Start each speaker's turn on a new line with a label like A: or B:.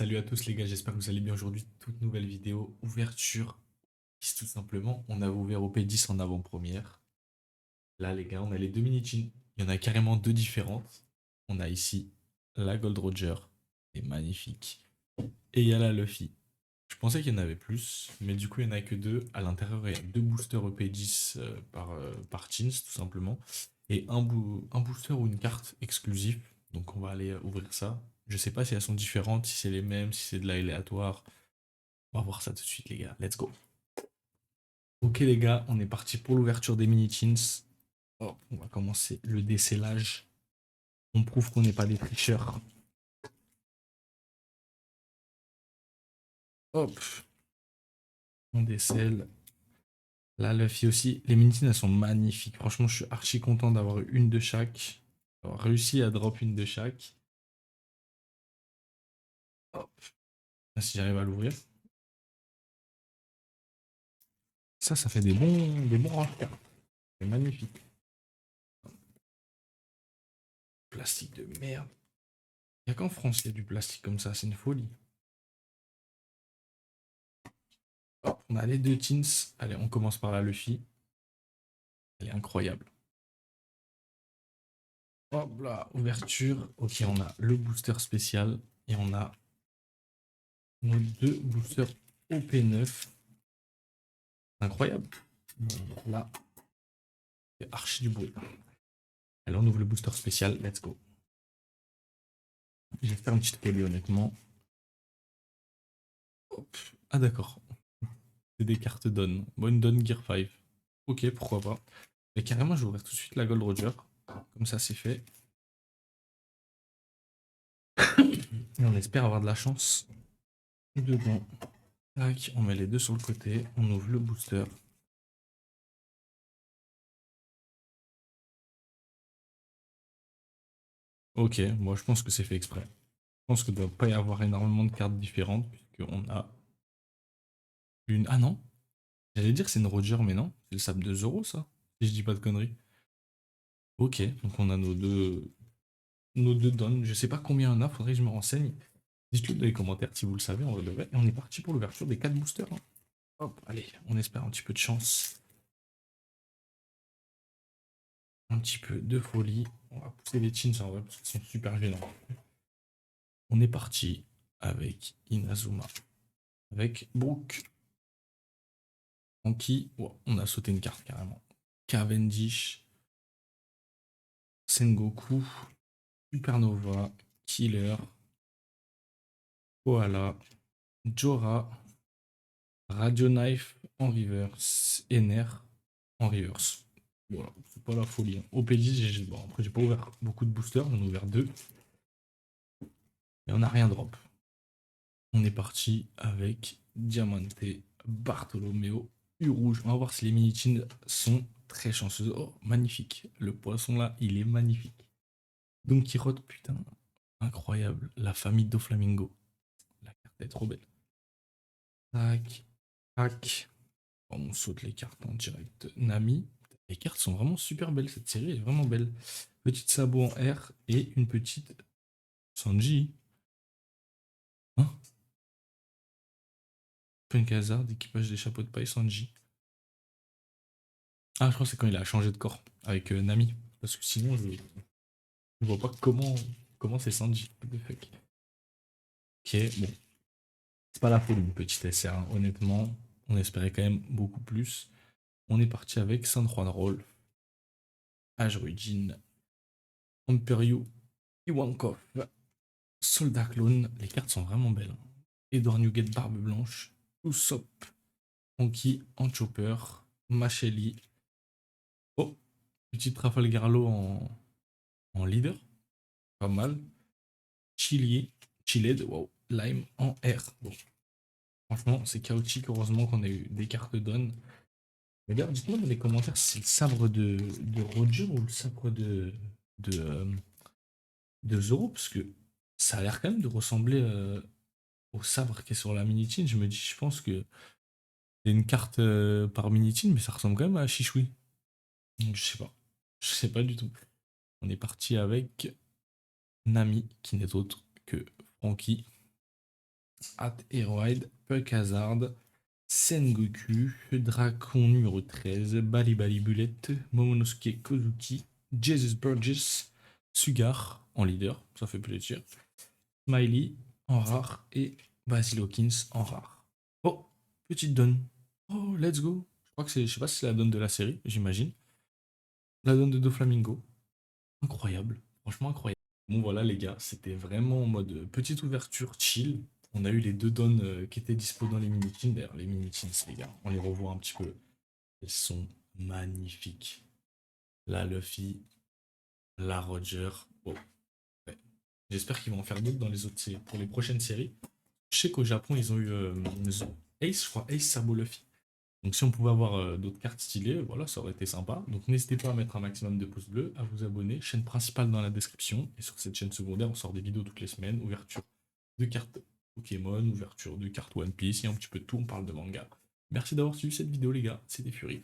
A: Salut à tous les gars, j'espère que vous allez bien aujourd'hui. Toute nouvelle vidéo, ouverture. Tout simplement, on a ouvert au P10 en avant-première. Là les gars, on a les deux mini-jeans. Il y en a carrément deux différentes. On a ici la Gold Roger, c'est magnifique. Et il y a la Luffy. Je pensais qu'il y en avait plus, mais du coup il n'y en a que deux. À l'intérieur, il y a deux boosters au P10 par jeans tout simplement. Et un booster ou une carte exclusive. Donc on va aller ouvrir ça. Je sais pas si elles sont différentes, si c'est les mêmes, si c'est de l'aléatoire. On va voir ça tout de suite, les gars. Let's go. Ok, les gars, on est parti pour l'ouverture des mini-teens. Oh, on va commencer le décellage. On prouve qu'on n'est pas des tricheurs. Hop, on décèle. Là, Luffy aussi. Les mini-teens, elles sont magnifiques. Franchement, je suis archi content d'avoir eu une de chaque. D'avoir réussi à drop une de chaque. Hop. Si j'arrive à l'ouvrir. Ça fait des bons range-cartes. C'est magnifique. Plastique de merde. Il n'y a qu'en France qu'il y a du plastique comme ça, c'est une folie. Hop, on a les deux teens. Allez, on commence par la Luffy. Elle est incroyable. Hop là, ouverture. Ok, on a le booster spécial et on a nos deux boosters OP9. Incroyable. Bon, là, c'est archi du bruit. Alors, on ouvre le booster spécial. Let's go. Je vais faire une petite folie, honnêtement. Hop. Ah, d'accord. C'est des cartes Dawn. Bon, une Dawn Gear 5. Ok, pourquoi pas. Mais carrément, je vais ouvrir tout de suite la Gold Roger. Comme ça, c'est fait. Et on espère avoir de la chance dedans. Tac, on met les deux sur le côté. On ouvre le booster. Ok, moi je pense que c'est fait exprès. Je pense qu'il ne doit pas y avoir énormément de cartes différentes, puisqu'on a une. Ah non, j'allais dire que c'est une Roger, mais non, c'est le sable de Zoro, ça, si je dis pas de conneries. Ok, donc on a nos deux dons. Je sais pas combien on a, faudrait que je me renseigne. Dites-le dans les commentaires si vous le savez, on va le vrai. Et on est parti pour l'ouverture des 4 boosters, hein. Hop, allez, on espère un petit peu de chance, un petit peu de folie. On va pousser les chins en vrai, parce qu'ils sont super gênants. On est parti avec Inazuma, avec Brook, Anki. Oh, on a sauté une carte carrément. Cavendish, Sengoku, Supernova, Killer, Koala, Jora, Radio Knife en reverse, Ener en reverse. Voilà, c'est pas la folie, hein. OP10, bon, après j'ai pas ouvert beaucoup de boosters, j'en ai ouvert deux, mais on n'a rien drop. On est parti avec Diamante, Bartolomeo, U-Rouge. On va voir si les mini sont très chanceuses. Oh, magnifique. Le poisson là, il est magnifique. Don Quirote, putain, incroyable. La famille Doflamingo. La carte est trop belle. Tac, tac. Oh, on saute les cartes en direct. Nami. Les cartes sont vraiment super belles. Cette série est vraiment belle. Petite sabot en R et une petite Sanji. Hein? Punk Hazard, équipage des chapeaux de paille Sanji. Ah, je crois que c'est quand il a changé de corps avec Nami. Parce que sinon, je vois pas comment c'est Sanji. What the fuck. Ok, bon. C'est pas la folie, une petite SR, hein. Honnêtement, on espérait quand même beaucoup plus. On est parti avec San Juan Roll, Ajruidin, Imperio, Iwankov, Soldat Clone. Les cartes sont vraiment belles, hein. Edward Newgate, Barbe Blanche, Usopp, Honky, Chopper, Machelli. Oh, petite Trafalgar Law en leader. Pas mal. Chili, Chiled, wow, Lime en R. Bon, franchement, c'est chaotique. Heureusement qu'on a eu des cartes d'on. Mais gars, dites-moi dans les commentaires si c'est le sabre de Roger ou le sabre de, euh, de Zoro, parce que ça a l'air quand même de ressembler au sabre qui est sur la Minitin. Je me dis, je pense que c'est une carte par Minitin, mais ça ressemble quand même à Shishui. Donc je sais pas. Je sais pas du tout. On est parti avec Nami, qui n'est autre que Franky. At Heroide, Puck Hazard, Sengoku, Dracon numéro 13, Bali Bali Bullet, Momonosuke Kozuki, Jesus Burgess, Sugar en leader, ça fait plaisir, Smiley en rare et Basil Hawkins en rare. Oh, petite donne. Oh, let's go. Je crois que c'est, je sais pas si c'est la donne de la série, j'imagine. La donne de Doflamingo. Incroyable, franchement incroyable. Bon voilà les gars, c'était vraiment en mode petite ouverture chill. On a eu les deux donnes qui étaient dispo dans les mini-teams. D'ailleurs, les mini-teams, les gars, on les revoit un petit peu. Elles sont magnifiques. La Luffy, la Roger. Bon, ouais. J'espère qu'ils vont en faire d'autres dans les autres séries, pour les prochaines séries. Je sais qu'au Japon, ils ont eu Ace, je crois, Ace Sabo Luffy. Donc si on pouvait avoir d'autres cartes stylées, voilà, ça aurait été sympa. Donc n'hésitez pas à mettre un maximum de pouces bleus, à vous abonner. Chaîne principale dans la description. Et sur cette chaîne secondaire, on sort des vidéos toutes les semaines. Ouverture de cartes Pokémon, ouverture de cartes One Piece, il y a un petit peu de tout, on parle de manga. Merci d'avoir suivi cette vidéo les gars, c'était Fury.